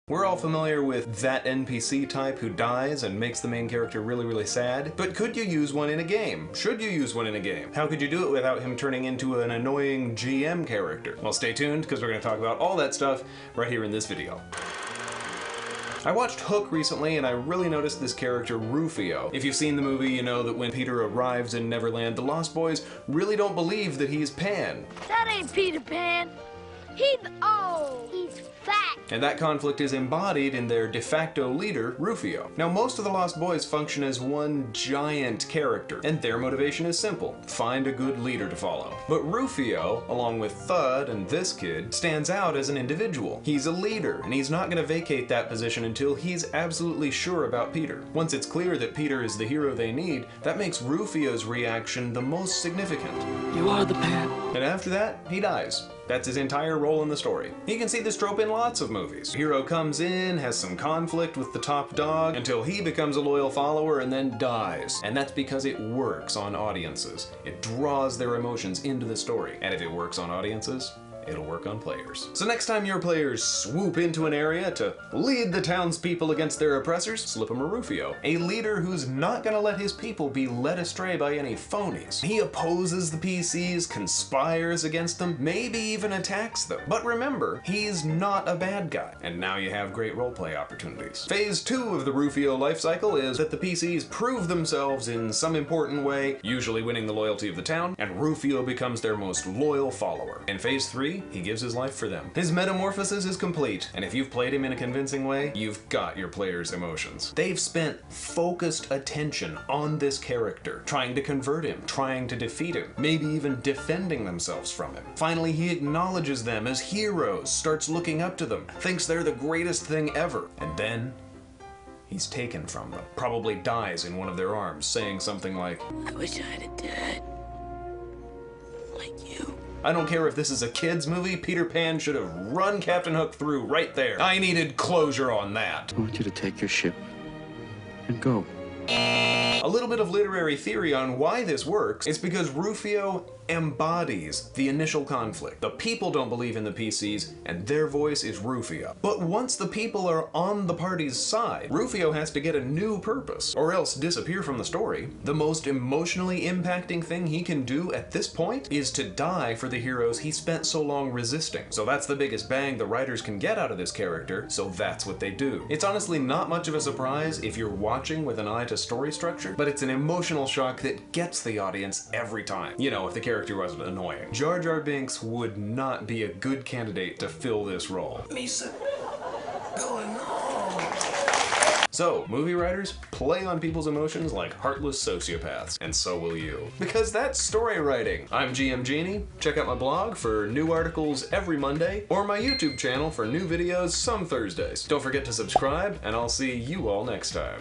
We're all familiar with that NPC type who dies and makes the main character really, really sad, but could you use one in a game? Should you use one in a game? How could you do it without him turning into an annoying GM character? Well, stay tuned, because we're going to talk about all that stuff right here in this video. I watched Hook recently, and I really noticed this character, Rufio. If you've seen the movie, you know that when Peter arrives in Neverland, the Lost Boys really don't believe that he's Pan. That ain't Peter Pan. He's old. He's fat. And that conflict is embodied in their de facto leader, Rufio. Now, most of the Lost Boys function as one giant character, and their motivation is simple: find a good leader to follow. But Rufio, along with Thud and this kid, stands out as an individual. He's a leader, and he's not going to vacate that position until he's absolutely sure about Peter. Once it's clear that Peter is the hero they need, that makes Rufio's reaction the most significant. You are the Pan. And after that, he dies. That's his entire role in the story. You can see this trope in lots of movies. Hero comes in, has some conflict with the top dog, until he becomes a loyal follower and then dies. And that's because it works on audiences. It draws their emotions into the story. And if it works on audiences, it'll work on players. So next time your players swoop into an area to lead the townspeople against their oppressors, slip them a Rufio. A leader who's not gonna let his people be led astray by any phonies. He opposes the PCs, conspires against them, maybe even attacks them. But remember, he's not a bad guy. And now you have great roleplay opportunities. Phase 2 of the Rufio life cycle is that the PCs prove themselves in some important way, usually winning the loyalty of the town, and Rufio becomes their most loyal follower. In Phase 3, he gives his life for them. His metamorphosis is complete, and if you've played him in a convincing way, you've got your players' emotions. They've spent focused attention on this character, trying to convert him, trying to defeat him, maybe even defending themselves from him. Finally, he acknowledges them as heroes, starts looking up to them, thinks they're the greatest thing ever, and then he's taken from them. Probably dies in one of their arms, saying something like, I wish I had a dad like you. I don't care if this is a kid's movie, Peter Pan should have run Captain Hook through right there. I needed closure on that. I want you to take your ship and go. A little bit of literary theory on why this works is because Rufio embodies the initial conflict. The people don't believe in the PCs, and their voice is Rufio. But once the people are on the party's side, Rufio has to get a new purpose, or else disappear from the story. The most emotionally impacting thing he can do at this point is to die for the heroes he spent so long resisting. So that's the biggest bang the writers can get out of this character, so that's what they do. It's honestly not much of a surprise if you're watching with an eye to story structure, but it's an emotional shock that gets the audience every time. You know, if the character wasn't annoying. Jar Jar Binks would not be a good candidate to fill this role. Misa, going home. So, movie writers, play on people's emotions like heartless sociopaths, and so will you. Because that's story writing. I'm GMGenie. Check out my blog for new articles every Monday, or my YouTube channel for new videos some Thursdays. Don't forget to subscribe, and I'll see you all next time.